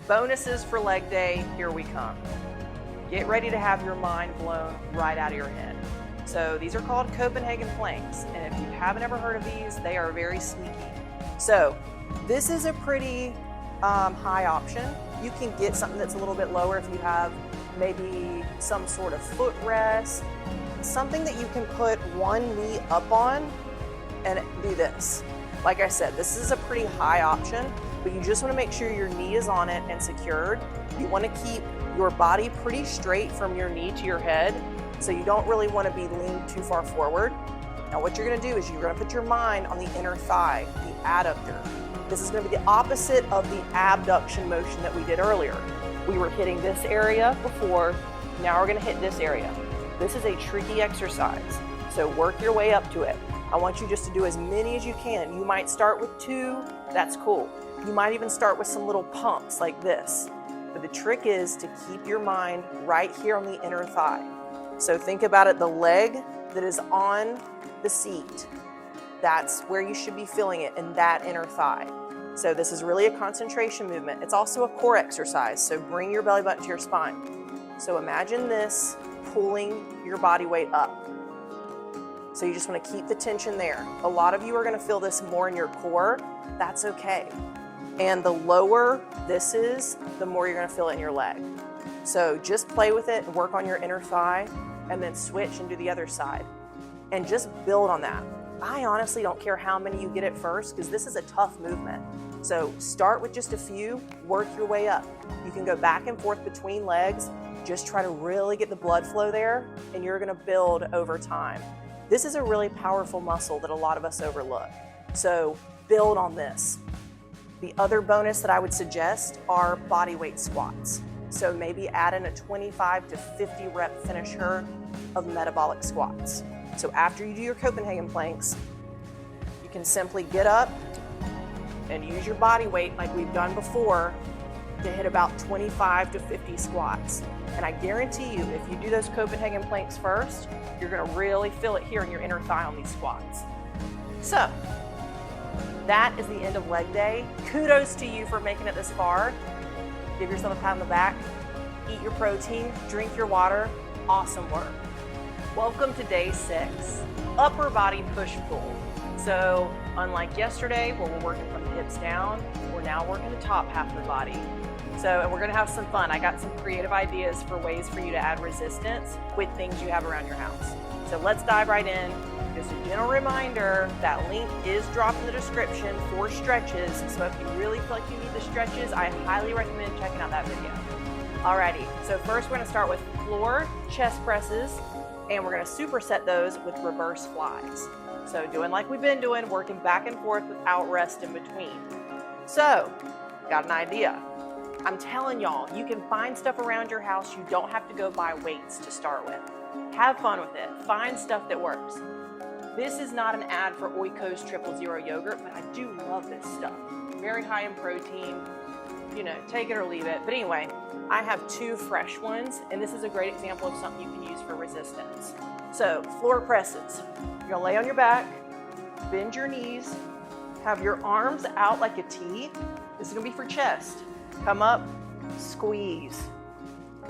Bonuses for leg day, here we come. Get ready to have your mind blown right out of your head. So these are called Copenhagen planks. And if you haven't ever heard of these, they are very sneaky. So this is a pretty high option. You can get something that's a little bit lower if you have maybe some sort of footrest, something that you can put one knee up on and do this. Like I said, this is a pretty high option, but you just want to make sure your knee is on it and secured. You want to keep your body pretty straight from your knee to your head, so you don't really want to be leaned too far forward. Now what you're going to do is you're going to put your mind on the inner thigh, the adductor. This is going to be the opposite of the abduction motion that we did earlier. We were hitting this area before, now we're going to hit this area. This is a tricky exercise, so work your way up to it. I want you just to do as many as you can. You might start with 2, that's cool. You might even start with some little pumps like this. But the trick is to keep your mind right here on the inner thigh. So think about it, the leg that is on the seat, that's where you should be feeling it, in that inner thigh. So this is really a concentration movement. It's also a core exercise, so bring your belly button to your spine. So imagine this pulling your body weight up. So you just want to keep the tension there. A lot of you are going to feel this more in your core. That's okay. And the lower this is, the more you're going to feel it in your leg. So just play with it and work on your inner thigh, and then switch and do the other side. And just build on that. I honestly don't care how many you get at first, because this is a tough movement. So start with just a few, work your way up. You can go back and forth between legs, just try to really get the blood flow there, and you're gonna build over time. This is a really powerful muscle that a lot of us overlook. So build on this. The other bonus that I would suggest are body weight squats. So maybe add in a 25 to 50 rep finisher of metabolic squats. So after you do your Copenhagen planks, you can simply get up and use your body weight like we've done before to hit about 25 to 50 squats. And I guarantee you, if you do those Copenhagen planks first, you're gonna really feel it here in your inner thigh on these squats. So that is the end of leg day. Kudos to you for making it this far. Give yourself a pat on the back, eat your protein, drink your water. Awesome work. Welcome to day 6, upper body push-pull. So unlike yesterday where we're working from the hips down, we're now working the top half of the body. And we're gonna have some fun. I got some creative ideas for ways for you to add resistance with things you have around your house. So let's dive right in. Just a gentle reminder, that link is dropped in the description for stretches. So if you really feel like you need the stretches, I highly recommend checking out that video. Alrighty, so first we're gonna start with floor chest presses, and we're gonna superset those with reverse flies. So doing like we've been doing, working back and forth without rest in between. So Got an idea? I'm telling y'all, you can find stuff around your house. You don't have to go buy weights to start with. Have fun with it. Find stuff that works. This is not an ad for Oikos 000 yogurt, but I do love this stuff. Very high in protein, you know, take it or leave it. But anyway, I have 2 fresh ones, and this is a great example of something you can use for resistance. So floor presses. You're gonna lay on your back, bend your knees, have your arms out like a T. This is gonna be for chest. Come up, squeeze,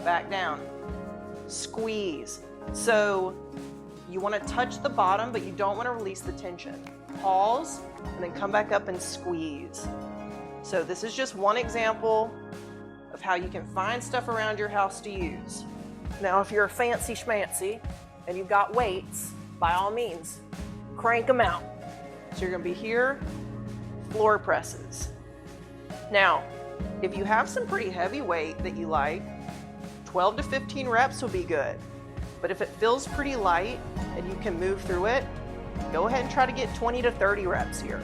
back down, squeeze. So you wanna touch the bottom, but you don't wanna release the tension. Pause, and then come back up and squeeze. So this is just one example of how you can find stuff around your house to use. Now, if you're a fancy schmancy and you've got weights, by all means, crank them out. So you're gonna be here, floor presses. Now, if you have some pretty heavy weight that you like, 12 to 15 reps will be good. But if it feels pretty light and you can move through it, go ahead and try to get 20 to 30 reps here.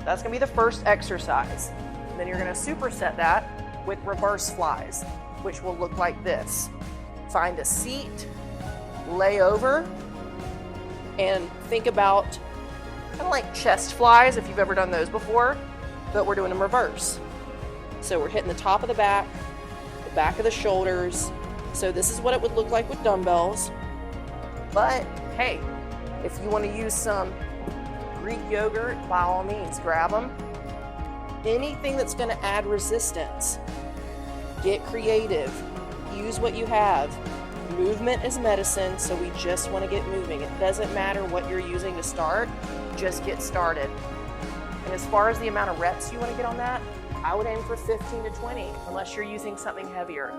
That's gonna be the first exercise. And then you're gonna superset that with reverse flies, which will look like this. Find a seat, lay over, and think about kind of like chest flies if you've ever done those before, but we're doing them reverse. So we're hitting the top of the back of the shoulders. So this is what it would look like with dumbbells. But hey, if you want to use some Greek yogurt, by all means, grab them. Anything that's going to add resistance, get creative, use what you have. Movement is medicine, so we just want to get moving. It doesn't matter what you're using to start, just get started. And as far as the amount of reps you want to get on that, I would aim for 15 to 20, unless you're using something heavier.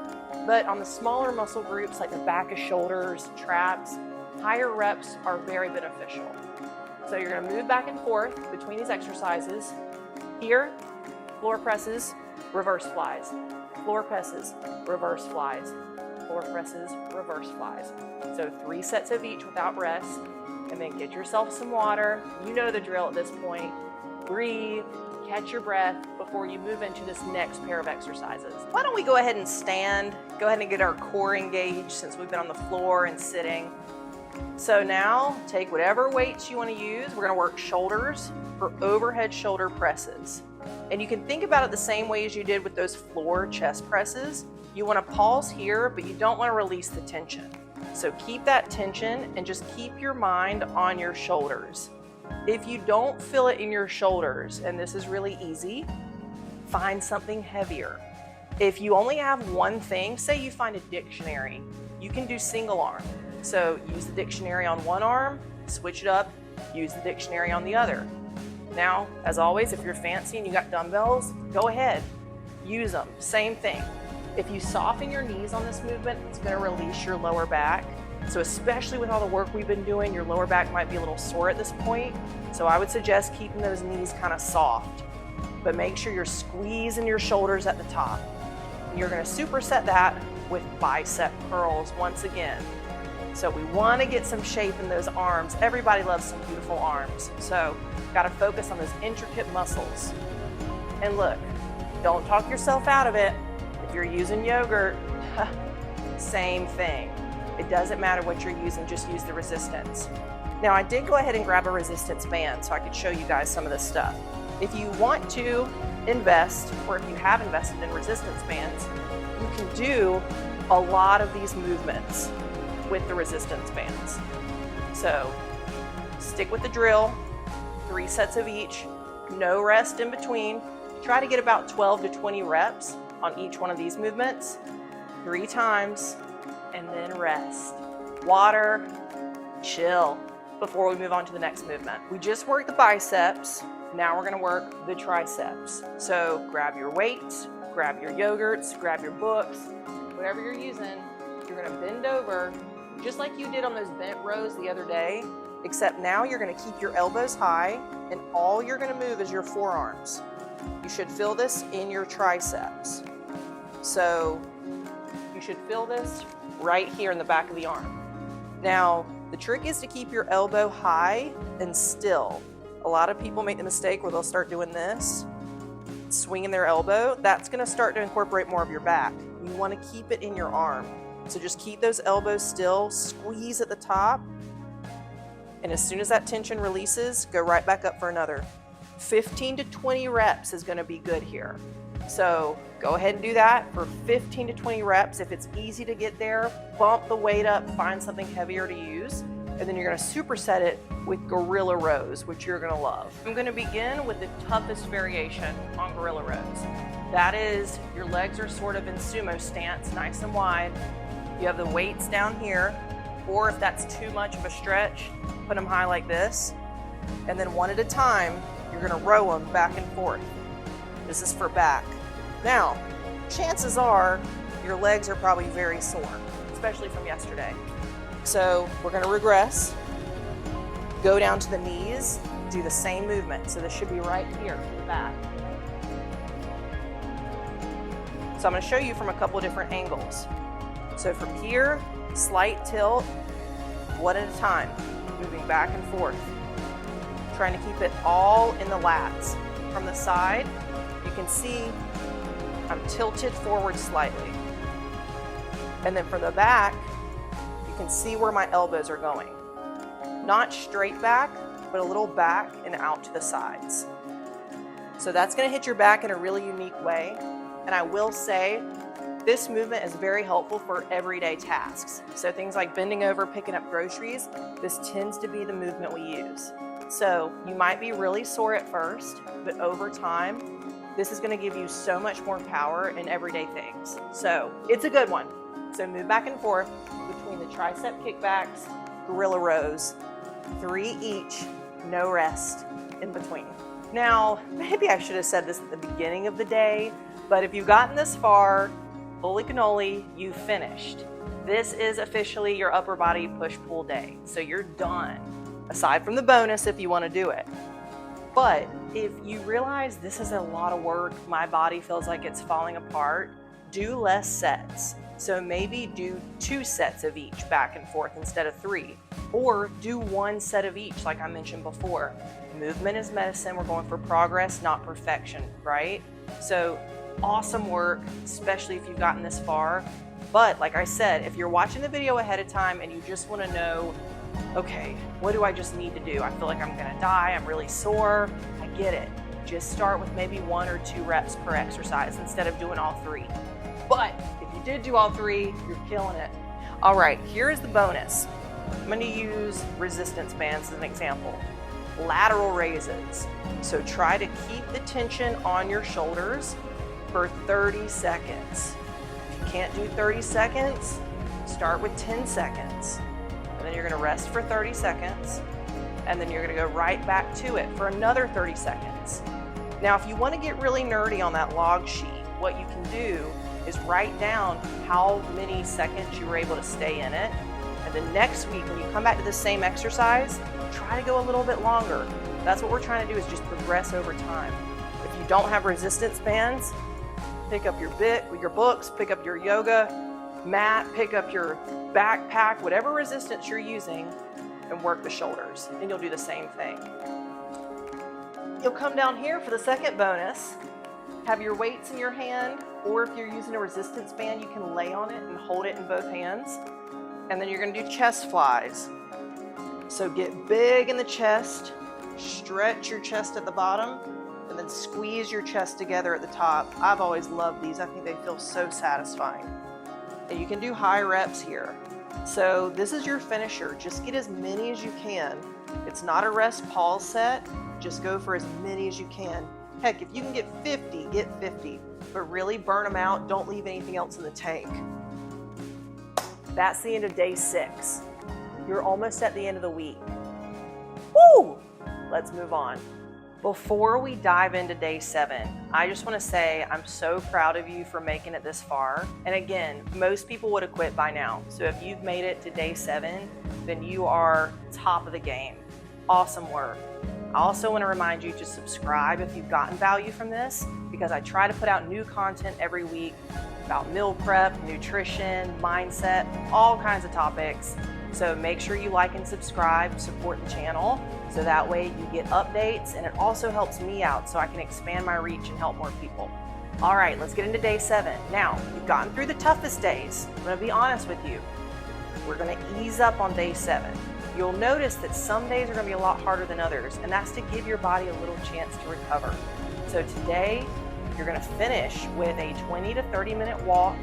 But on the smaller muscle groups, like the back of shoulders, traps, higher reps are very beneficial. So you're gonna move back and forth between these exercises. Here, floor presses, reverse flies. Floor presses, reverse flies. Floor presses, reverse flies. So 3 sets of each without rest, and then get yourself some water. You know the drill at this point. Breathe, catch your breath before you move into this next pair of exercises. Why don't we go ahead and stand, go ahead and get our core engaged since we've been on the floor and sitting. So now take whatever weights you want to use. We're going to work shoulders for overhead shoulder presses. And you can think about it the same way as you did with those floor chest presses. You want to pause here, but you don't want to release the tension. So keep that tension and just keep your mind on your shoulders. If you don't feel it in your shoulders, and this is really easy, find something heavier. If you only have one thing, say you find a dictionary, you can do single arm. So use the dictionary on one arm, switch it up, use the dictionary on the other. Now, as always, if you're fancy and you got dumbbells, go ahead, use them, same thing. If you soften your knees on this movement, it's gonna release your lower back. So especially with all the work we've been doing, your lower back might be a little sore at this point. So I would suggest keeping those knees kind of soft, but make sure you're squeezing your shoulders at the top. And you're gonna superset that with bicep curls once again. So we wanna get some shape in those arms. Everybody loves some beautiful arms. So gotta focus on those intricate muscles. And look, don't talk yourself out of it. If you're using yogurt, same thing. It doesn't matter what you're using, just use the resistance. Now I did go ahead and grab a resistance band so I could show you guys some of this stuff. If you want to invest, or if you have invested in resistance bands, you can do a lot of these movements with the resistance bands. So stick with the drill, 3 sets of each, no rest in between. Try to get about 12 to 20 reps on each one of these movements, 3 times, and then rest. Water, chill, before we move on to the next movement. We just worked the biceps, now we're gonna work the triceps. So grab your weights, grab your yogurts, grab your books, whatever you're using, you're gonna bend over, just like you did on those bent rows the other day, except now you're gonna keep your elbows high, and all you're gonna move is your forearms. You should feel this in your triceps. So you should feel this right here in the back of the arm. Now, the trick is to keep your elbow high and still. A lot of people make the mistake where they'll start doing this swinging their elbow, that's gonna start to incorporate more of your back. You wanna keep it in your arm. So just keep those elbows still, squeeze at the top, and as soon as that tension releases, go right back up for another. 15 to 20 reps is gonna be good here. So go ahead and do that for 15 to 20 reps. If it's easy to get there, bump the weight up, find something heavier to use, and then you're gonna superset it with Gorilla Rows, which you're gonna love. I'm gonna begin with the toughest variation on Gorilla Rows. That is, your legs are sort of in sumo stance, nice and wide. You have the weights down here, or if that's too much of a stretch, put them high like this, and then one at a time, you're gonna row them back and forth. This is for back. Now, chances are your legs are probably very sore, especially from yesterday. So we're gonna regress, go down to the knees, do the same movement. So this should be right here in the back. So I'm gonna show you from a couple of different angles. So from here, slight tilt, one at a time, moving back and forth. Trying to keep it all in the lats. From the side, you can see I'm tilted forward slightly. And then from the back, you can see where my elbows are going. Not straight back, but a little back and out to the sides. So that's gonna hit your back in a really unique way. And I will say, this movement is very helpful for everyday tasks. So things like bending over, picking up groceries, this tends to be the movement we use. So you might be really sore at first, but over time, this is gonna give you so much more power in everyday things. So it's a good one. So move back and forth between the tricep kickbacks, Gorilla Rows, 3 each, no rest in between. Now, maybe I should have said this at the beginning of the day, but if you've gotten this far, holy cannoli, you finished. This is officially your upper body push-pull day. So you're done, aside from the bonus if you want to do it. But if you realize this is a lot of work, my body feels like it's falling apart, do less sets. So maybe do 2 sets of each back and forth instead of 3. Or do 1 set of each like I mentioned before. Movement is medicine. We're going for progress, not perfection, right? So awesome work, especially if you've gotten this far. But like I said, if you're watching the video ahead of time and you just want to know, okay, what do I just need to do? I feel like I'm gonna die, I'm really sore. I get it. Just start with maybe 1 or 2 reps per exercise instead of doing all 3. But if you did do all 3, you're killing it. All right, here's the bonus. I'm gonna use resistance bands as an example. Lateral raises. So try to keep the tension on your shoulders for 30 seconds. If you can't do 30 seconds, start with 10 seconds. And then you're gonna rest for 30 seconds. And then you're gonna go right back to it for another 30 seconds. Now, if you wanna get really nerdy on that log sheet, what you can do is write down how many seconds you were able to stay in it. And then next week, when you come back to the same exercise, try to go a little bit longer. That's what we're trying to do, is just progress over time. If you don't have resistance bands, pick up your books, pick up your yoga mat, pick up your backpack, whatever resistance you're using, and work the shoulders, and you'll do the same thing. You'll come down here for the second bonus, have your weights in your hand, or if you're using a resistance band, you can lay on it and hold it in both hands. And then you're gonna do chest flies. So get big in the chest, stretch your chest at the bottom, and then squeeze your chest together at the top. I've always loved these. I think they feel so satisfying. And you can do high reps here. So this is your finisher. Just get as many as you can. It's not a rest pause set. Just go for as many as you can. Heck, if you can get 50, get 50. But really burn them out. Don't leave anything else in the tank. That's the end of day 6. You're almost at the end of the week. Woo! Let's move on. Before we dive into day 7, I just want to say I'm so proud of you for making it this far. And again, most people would have quit by now. So if you've made it to day 7, then you are top of the game. Awesome work. I also want to remind you to subscribe if you've gotten value from this, because I try to put out new content every week about meal prep, nutrition, mindset, all kinds of topics. So make sure you like and subscribe, support the channel, so that way you get updates, and it also helps me out so I can expand my reach and help more people. All right, let's get into day 7. Now, you've gotten through the toughest days. I'm gonna be honest with you. We're gonna ease up on day 7. You'll notice that some days are gonna be a lot harder than others, and that's to give your body a little chance to recover. So today, you're gonna finish with a 20 to 30 minute walk,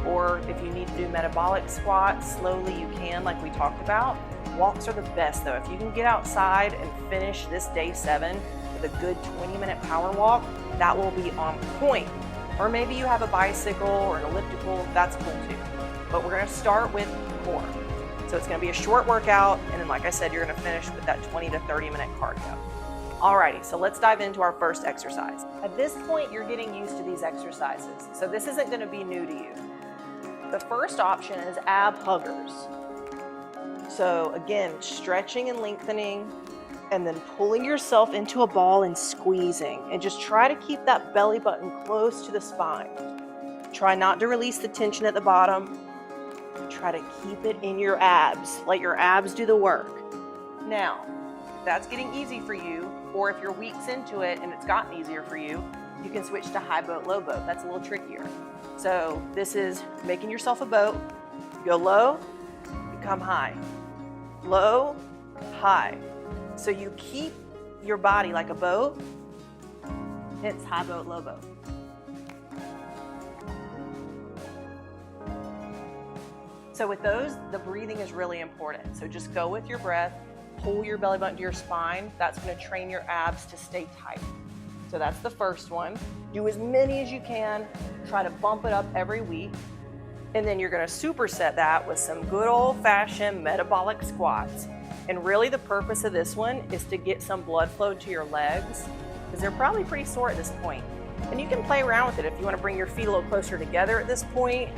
or if you need to do metabolic squats slowly, you can, like we talked about. Walks are the best though. If you can get outside and finish this day 7 with a good 20-minute power walk, that will be on point. Or maybe you have a bicycle or an elliptical, that's cool too. But we're gonna start with core. So it's gonna be a short workout, and then like I said, you're gonna finish with that 20 to 30 minute cardio. Alrighty, so let's dive into our first exercise. At this point, you're getting used to these exercises, so this isn't gonna be new to you. The first option is ab huggers. So again, stretching and lengthening, and then pulling yourself into a ball and squeezing. And just try to keep that belly button close to the spine. Try not to release the tension at the bottom. Try to keep it in your abs. Let your abs do the work. Now, if that's getting easy for you, or if you're weeks into it and it's gotten easier for you, you can switch to high boat, low boat. That's a little trickier. So this is making yourself a boat. You go low, you come high. Low, high. So you keep your body like a boat, hence high boat, low boat. So with those, the breathing is really important. So just go with your breath, pull your belly button to your spine. That's gonna train your abs to stay tight. So that's the first one. Do as many as you can. Try to bump it up every week. And then you're gonna superset that with some good old-fashioned metabolic squats. And really the purpose of this one is to get some blood flow to your legs, because they're probably pretty sore at this point. And you can play around with it if you wanna bring your feet a little closer together at this point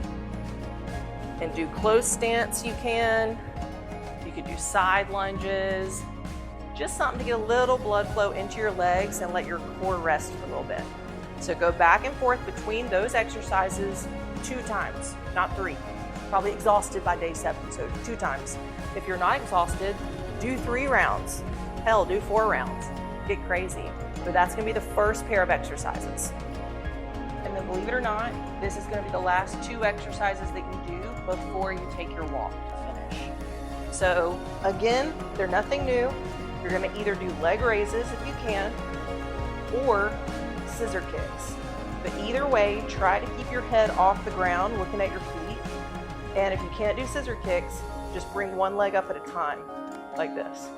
and do closed stance, you can. You could do side lunges. Just something to get a little blood flow into your legs and let your core rest for a little bit. So go back and forth between those exercises 2 times, not 3. Probably exhausted by day 7, so 2 times. If you're not exhausted, do 3 rounds. Hell, do 4 rounds. Get crazy. But that's gonna be the first pair of exercises. And then believe it or not, this is gonna be the last 2 exercises that you do before you take your walk to finish. So again, they're nothing new. You're gonna either do leg raises if you can, or scissor kicks. But either way, try to keep your head off the ground looking at your feet. And if you can't do scissor kicks, just bring one leg up at a time, like this.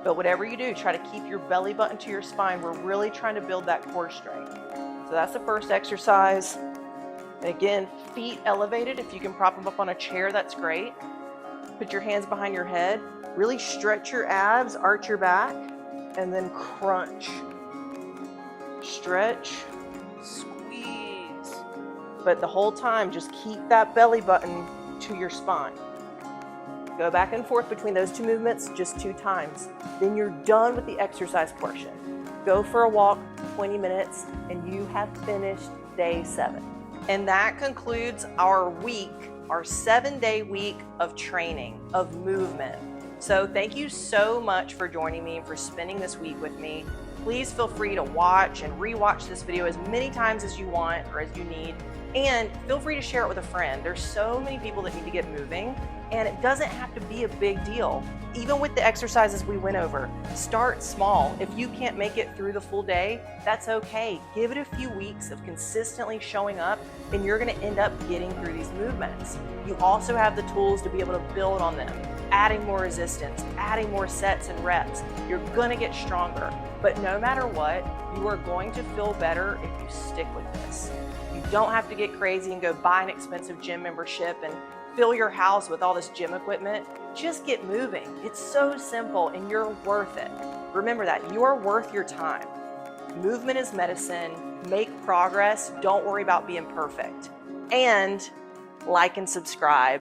But whatever you do, try to keep your belly button to your spine. We're really trying to build that core strength. So that's the first exercise. And again, feet elevated. If you can prop them up on a chair, that's great. Put your hands behind your head. Really stretch your abs, arch your back, and then crunch. Stretch, squeeze. But the whole time, just keep that belly button to your spine. Go back and forth between those 2 movements just 2 times. Then you're done with the exercise portion. Go for a walk, 20 minutes, and you have finished day 7. And that concludes our week, our 7-day week of training, of movement. So thank you so much for joining me and for spending this week with me. Please feel free to watch and rewatch this video as many times as you want or as you need. And feel free to share it with a friend. There's so many people that need to get moving, and it doesn't have to be a big deal. Even with the exercises we went over, start small. If you can't make it through the full day, that's okay. Give it a few weeks of consistently showing up, and you're gonna end up getting through these movements. You also have the tools to be able to build on them, adding more resistance, adding more sets and reps. You're gonna get stronger. But no matter what, you are going to feel better if you stick with this. You don't have to get crazy and go buy an expensive gym membership and fill your house with all this gym equipment. Just get moving. It's so simple and you're worth it. Remember that, you are worth your time. Movement is medicine. Make progress. Don't worry about being perfect. And like and subscribe.